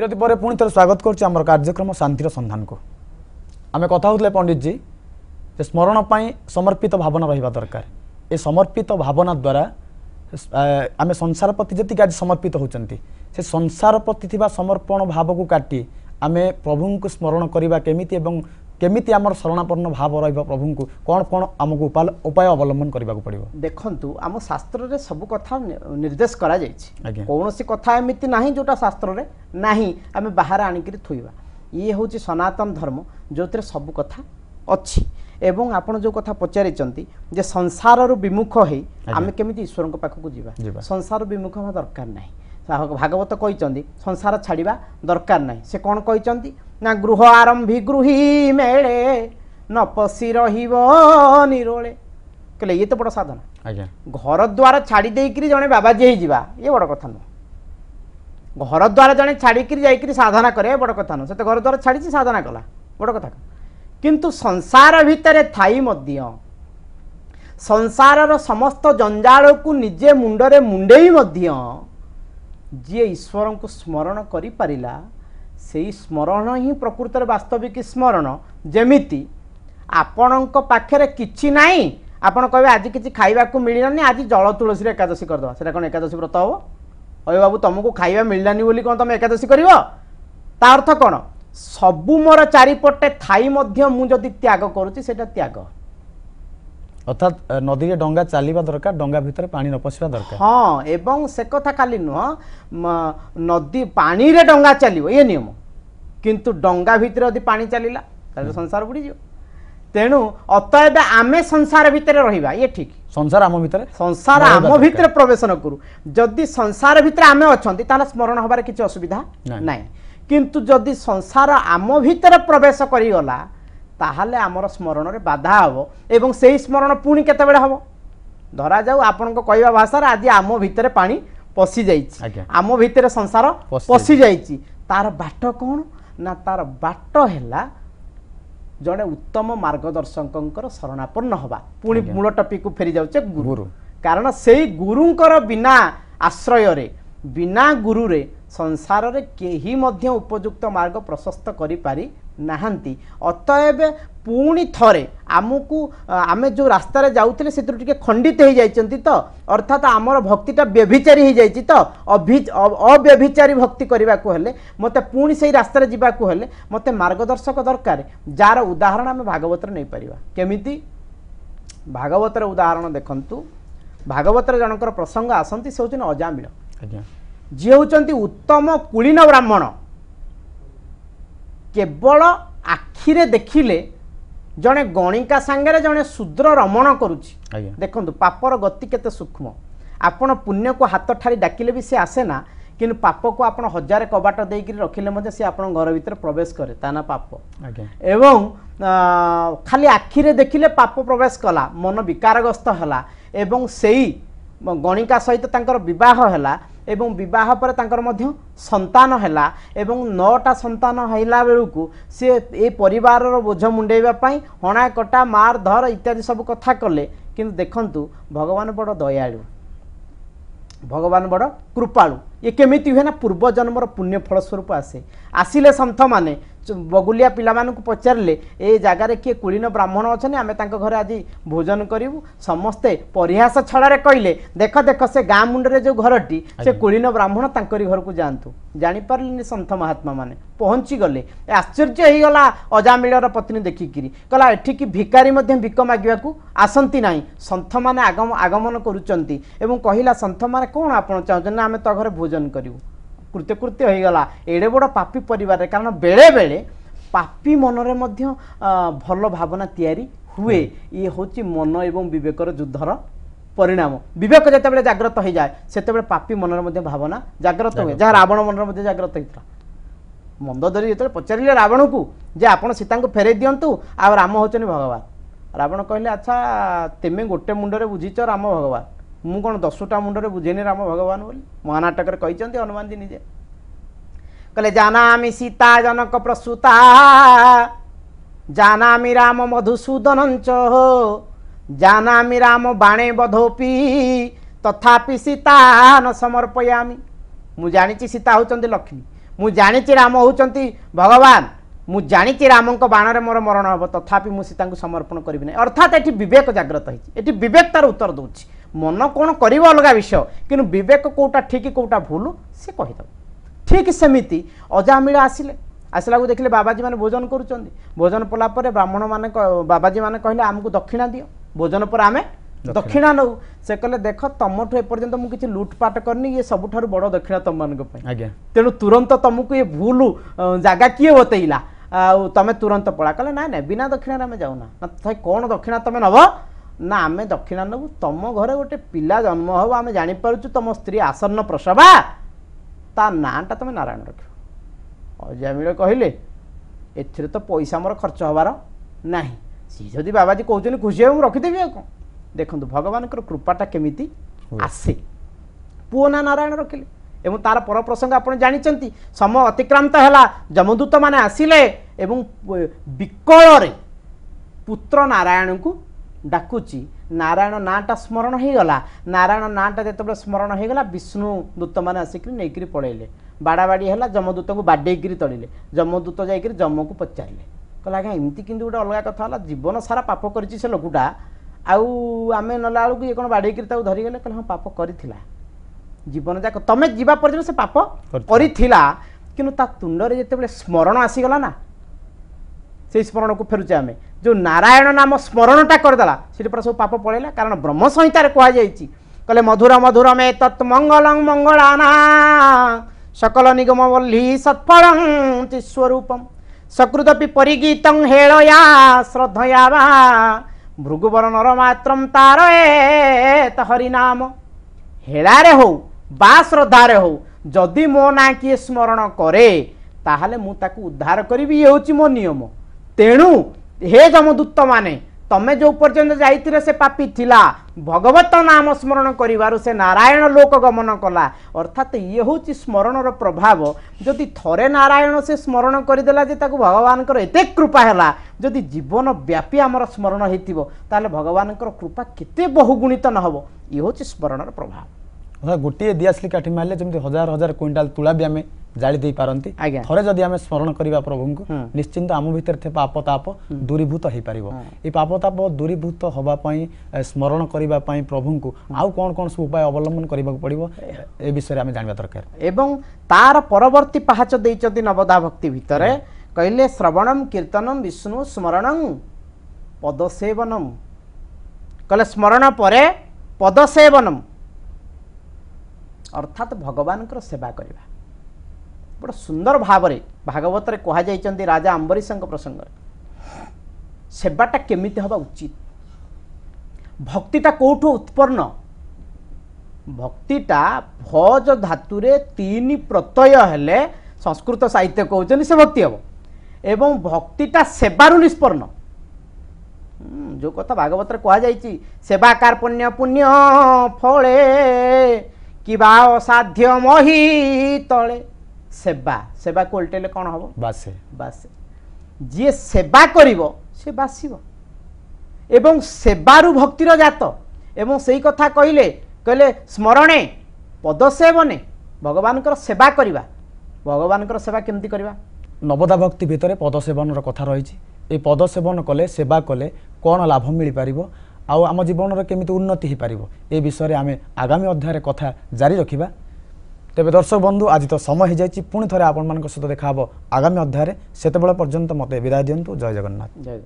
विरति पर पुणी थे स्वागत कर कार्यक्रम शांतिर संधान को आम कथा होते पंडित जी स्मरण पर समर्पित भावना रहा दरकार ए समर्पित भावना द्वारा आम संसार प्रति जी आज समर्पित होती से संसार प्रति समर्पण भाव को काटी आम प्रभु को स्मरण करवा केमिति एवं केमिति आमर शरणापन्न भाव रहा प्रभु को कौन कौन आमको उपाय अवलंबन करने को पड़ो देखु आम शास्त्र रे सब कथा निर्देश करा कौन सी कथा एमती ना जोटा शास्त्र रे नाही आम बाहर आणिक थोइबा ये हूँ सनातन धर्म जो सब कथा अच्छी एवं आपण जो कथा पचारिचंती जे संसार विमुख है आम केमिति ईश्वर पाखक जीवा संसार विमुख हवा दरकार नहीं भागवत कहते संसार छाड़ा दरकार नहीं से कौन कहते ना गृह आरंभी गृही मेले न पशि रोले कहले ये तो बड़ साधना घर द्वार छाड़ी देकरी जड़े बाबाजी हो जावा ये बड़ कथा नुह घर द्वार जड़े छाड़ी जाकरी साधना करे बड़ कथा नुह से तो घर द्वार छाड़ी साधना कला बड़ कथा किंतु संसार भितर थाई मध्य संसार समस्त जंजाल को निजे मुंडरे मुंडेई मध्य जी ईश्वर को स्मरण करि परिला से स्मरण ही प्रकृत वास्तविक स्मरण जमिति आपणक पाखरे किछि नाही आपण कहबे आज किछि खाइबा को मिललानी आज जल तुलसी रे एकादशी करदवा सेटा कोन एकादशी व्रत हो अय बाबू तुमको खाइबा मिललानी बोली कोन तुम एकादशी करिवो ता अर्थ कोन सबु मोर चारिपटे थाई मध्य मु जदि त्याग करूची सेटा त्याग अर्थात नदी के डंगा चलवा दरकार डंगा भितर पानी न पशिबा दरकार हाँ एवं से कथा खाली नुह नदी पानी रे डंगा चलियो ये नियम किंतु डंगा भितर यदि पानी चलिला ताले संसार बुड़ी जियो तेणु अतएव आमे संसार भितर रहिबा ये ठीक संसार आम भितर प्रवेश न करू जदि संसार भितर आमे अछंती ताले स्मरण हबार किछि असुविधा नाही किंतु जदि संसार आम भितर प्रवेश करी गला ताहले आमर स्मरण रे बाधा हबो एवं सेही स्मरण पुणी केते बेले हबो धरा जाऊ आपन को कहवा भाषा रे आज आम भितर पानी पसी जाईछि आम भितर संसार पसी जाईछि तार बाट कोन ना तार बाट हैला जड़े उत्तम मार्गदर्शकंकर शरणापन्न हवा पुणी मूल टॉपिक को फेरी जाउछे गुरु कारण सेही गुरुंकर बिना आश्रय रे बिना गुरु रे संसार रे केही मध्य उपयुक्त मार्ग प्रशस्त करि पारि नाहंती अतएव पुणी थरे आमको आमे जो रास्ता रे जाउतले सेतु टिके खंडित हो जाइचंती तो अर्थात आमर भक्तिटा व्यभिचारी हो जाइची तो अव्यभिचारी भक्ति करबा को हेले मते पुणी सेही रास्ता रे जिबा को हेले मते मार्गदर्शक दरकार जार उदाहरण आमे भागवत रे नै परिबा केमिति भागवत रे उदाहरण देखंतु भागवत रे जनकर प्रसंग आसंती से होचन अजामिल जी होचंती उत्तम कुलीन ब्राह्मण केवल आखिरे देखिले जड़े गणिका सांगे जड़े शूद्र रमण करुच्ची देखो पापर गति केते सूक्ष्म आपण पुण्य को हाथ ठारी डाकिले भी से आसे ना कि पाप को आपण हजार कबाट देकि रखिले से आपण घर भीतर प्रवेश करे ताना पाप एवं खाली आखिरे देखिले पाप प्रवेश कला मन विकारग्रस्त हला एवं सेई गणिका सहित तांकर विवाह हला एवं विवाह पर तांकर मध्य संतान हैला एवं 9टा संतान हैला बेलू सी ए परिवार बोझ मुंडेबा पई हणा कटा मार धर इत्यादि सब कथा कले किंतु देखंतु भगवान बड़ दयालु भगवान बड़ कृपालु ये केमिति हुए ना पूर्व जन्मर पुण्य फल स्वरूप आसे आसिले सन्थ माने बगुलिया पिला मानकु पचारले ए जगार किए कुलीन ब्राह्मण अच्छे आम घर आज भोजन करूँ समस्ते परिहास छड़े कहले देख देख से गाँ मुंडे जो घरटी से कुलीन ब्राह्मण तांकरी घर को जातु जापारे सन्थ महात्मा माने पहुँची गले आश्चर्य हो गला अजामिलर पत्नी देखिकी कहला एठिकी भिकारी भिक मागिबा को आसंती नाही सन्थ माने आगमन करुचंती एवं कहला सन्थ माने कौन आपण चाहते आम तो घर भोजन करूँ कृत्य हो गला एड़े बड़ पापी परिवार कारण बेले बेले पापी मनरे मध्य भल भावना तैयारी हुए ये हूँ मन एवं विवेकर युद्धर परिणाम विवेक जिते जाग्रत हो जाए से पापी मनरे मध्य भावना जाग्रत हुए जहाँ रावण मनरे मध्य जाग्रत होता मंदोदरी जो पचारे रावण को जे आप सीता को फेरे दिंतु आ राम होचन भगवान रावण कहले अच्छा तेमे गोटे मुंडरे बुझीच राम भगवान मु कौन 10टा मुंडरे बुझेनी राम भगवान बोली महानाटक कहते हनुमान जी निजे कहले जानामि सीता जनक प्रसूता जानामि राम मधुसूदन जानामि राम बाणे बधोपी तथापि सीता न समर्पयामि मु जानी सीता होचंदी लक्ष्मी ମୁଁ ଜାଣିଛି ରାମ ହେଉଛନ୍ତି ଭଗବାନ, ମୁଁ ଜାଣିଛି ରାମଙ୍କ ବାଣରେ ମୋର ମରଣ ହେବ, ତଥାପି ମୁଁ ସୀତାଙ୍କୁ ସମର୍ପଣ କରିବି ନାହିଁ। ଅର୍ଥାତ୍ ଏଠି ବିବେକ ଜାଗ୍ରତ ହେଇଛି, ଏଠି ବିବେକ ତାର ଉତ୍ତର ଦେଉଛି। ମନ କ'ଣ କରିବ ଅଲଗା ବିଷୟ, କିନ୍ତୁ ବିବେକ କେଉଁଟା ଠିକ୍ କେଉଁଟା ଭୁଲ ସେ କହିଦେବ। ଠିକ୍ ସେମିତି ଅଜାମିଳ ଆସିଲାକୁ ଦେଖିଲେ ବାବାଜୀ ମାନେ ଭୋଜନ କରୁଛନ୍ତି। ଭୋଜନ କଲା ପରେ ବ୍ରାହ୍ମଣ ମାନେ ବାବାଜୀ ମାନେ କହିଲେ ଆମକୁ ଦକ୍ଷିଣା ଦିଅ, ଭୋଜନ ପରେ ଆମେ ଦକ୍ଷିଣା ନେଉ। ସେ କହିଲେ ଦେଖ ତମଠୁ ଏପର୍ଯ୍ୟନ୍ତ ମୁଁ କିଛି ଲୁଟପାଟ କରିନି, ଇଏ ସବୁଠାରୁ ବଡ଼ ଦକ୍ଷିଣା ତମମାନଙ୍କ ପାଇଁ। ତେଣୁ ତୁରନ୍ତ ତମକୁ ଏ ଭୁଲ ଜାଗା କିଏ ବତେଇଲା, ଆଉ ତମେ ତୁରନ୍ତ ପଳା। କହିଲେ ନାଇଁ ନାଇଁ ବିନା ଦକ୍ଷିଣାରେ ଆମେ ଯାଉନା। ତଥାପି କ'ଣ ଦକ୍ଷିଣା ତମେ ନେବ ନା, ଆମେ ଦକ୍ଷିଣା ନେବୁ ତମ ଘରେ ଗୋଟେ ପିଲା ଜନ୍ମ ହେବ, ଆମେ ଜାଣିପାରୁଛୁ ତମ ସ୍ତ୍ରୀ ଆସନ୍ନ ପ୍ରସବା, ତା ନାଁଟା ତମେ ନାରାୟଣ ରଖିବ। ଅଜାମିଳ କହିଲେ ଏଥିରେ ତ ପଇସା ମୋର ଖର୍ଚ୍ଚ ହେବାର ନାହିଁ, ସିଏ ଯଦି ବାବାଜୀ କହୁଛନ୍ତି ଖୁସି ହେବ ମୁଁ ରଖିଦେବି ଆଉ କ'ଣ। ଦେଖନ୍ତୁ ଭଗବାନଙ୍କର କୃପାଟା କେମିତି ଆସେ। ପୁଅ ନା ନାରାୟଣ ରଖିଲେ ଏବଂ ତାର ପର ପ୍ରସଙ୍ଗ ଆପଣ ଜାଣିଛନ୍ତି। ସମୟ ଅତିକ୍ରାନ୍ତ ହେଲା, ଯମଦୂତ ମାନେ ଆସିଲେ ଏବଂ ବିକଳରେ ପୁତ୍ର ନାରାୟଣଙ୍କୁ ଡାକୁଛି। ନାରାୟଣ ନାଁଟା ସ୍ମରଣ ହେଇଗଲା। ନାରାୟଣ ନାଁଟା ଯେତେବେଳେ ସ୍ମରଣ ହେଇଗଲା, ବିଷ୍ଣୁ ଦୂତମାନେ ଆସିକି ନେଇକରି ପଳେଇଲେ। ବାଡ଼ାବାଡ଼ି ହେଲା, ଯମଦୂତଙ୍କୁ ବାଡ଼େଇକିରି ତଳିଲେ। ଯମଦୂତ ଯାଇକରି ଯମକୁ ପଚାରିଲେ, କହିଲେ ଆଜ୍ଞା ଏମିତି କିନ୍ତୁ ଗୋଟେ ଅଲଗା କଥା ହେଲା, ଜୀବନ ସାରା ପାପ କରିଛି ସେ ଲୋକଟା, ଆଉ ଆମେ ନେଲା ବେଳକୁ ଇଏ କ'ଣ ବାଡ଼େଇକିରି ତାକୁ ଧରିଗଲେ। କହିଲେ ହଁ ପାପ କରିଥିଲା, ଜୀବନ ଯାକ ତମେ ଯିବା ପର୍ଯ୍ୟନ୍ତ ସେ ପାପ କରିଥିଲା, କିନ୍ତୁ ତା ତୁଣ୍ଡରେ ଯେତେବେଳେ ସ୍ମରଣ ଆସିଗଲା ନା, ସେଇ ସ୍ମରଣକୁ ଫେରୁଛେ ଆମେ। ଯେଉଁ ନାରାୟଣ ନାମ ସ୍ମରଣଟା କରିଦେଲା, ସେଠି ପୁରା ସବୁ ପାପ ପଳେଇଲା। କାରଣ ବ୍ରହ୍ମ ସଂହିତାରେ କୁହାଯାଇଛି, କହିଲେ ମଧୁର ମଧୁର ମେ ତତ୍ ମଙ୍ଗଳଂ ମଙ୍ଗଳାନା सकल निगम वल्ली सत्फलं स्वरूपम सकृदपि परिगीतं हेळया श्रद्धया वा भृगुवर नरमात्रम तारयेत हरिनाम। हेळारे हो बा श्रद्धारे हो, जदि मो ना किए स्मरण करे ताहले मु ताकू उद्धार करिबि, ये होची मो नियम। तेणु हे जमदूत माने तमे जो पर्यंत जाइथिरे से पापी थिला, भगवत नाम स्मरण करिवारु से नारायण लोक गमन कला। अर्थात ये होची स्मरणर प्रभाव। जदि थरे नारायण से स्मरण करदेला जे ताकू भगवानकर एते कृपा हैला, जदि जीवन व्यापी आमर स्मरण हेतिबो ताले भगवानकर कृपा केते बहुगुणित न हबो। ये होची स्मरणर प्रभाव। गोटे दियासली काठी मारले जमती हजार हजार क्विंटाल तुला भी आम जाली दे पारंती। थरे जदि आम स्मरण करबा प्रभु को निश्चिंत आम भितर थे पाप ताप दूरीभूत हो पार। ये पाप ताप दूरीभूत हवा पई स्मरण करबा पई प्रभु को आउ कौन कौन सब उपाय अवलंबन करबा पड़िबो ए विषय आम जानबा दरकार। एवं तार परवर्ती पाहाच दैचती नवदा भक्ति भितरे कहले श्रवणम कीर्तनम विष्णु स्मरणं पदसेवनम। कहले स्मरण परे पदसेवनम अर्थात भगवान सेवा करवा। बड़ सुंदर भाव भागवत कह जाइछन्ति राजा अम्बरीश प्रसंग। सेवाटा केमिति हवा उचित, भक्तिटा कोठो उत्पन्न, भक्तिटा भज धातुरे तीन प्रत्यय हेले संस्कृत साहित्य कहते से भक्ति हम। एवं भक्तिटा सेवारु निष्पन्न। जो कथा भागवत कह जाइछि सेवाकार पुण्य पुण्य फले किबा असाध्य मही तले। सेवा सेवा को उल्टेले कौन हम बासे बासे। जी सेवा करिवो से बासिबो। एवं सेवारु भक्तिर जात। एवं सही कथा कहले कहले स्मरणे पदसेवने भगवानकर सेवा करिवा। भगवानकर सेवा केमती करिवा? नवदा भक्ति भितर पदसेवन कथा रही। ए पदसेवन कले सेवा कले कौन लाभ मिल पारिबो आउ आम जीवन केमिति उन्नति हो पार ए विषय में आम आगामी अध्याय कथा जारी रखा। तेरे दर्शक बंधु आज तो समय हो जाए, पुणी थे आपण मान सहित देखा आगामी अध्याय। से पर्यंत मत विदाय दिंतु। जय जगन्नाथ। जय।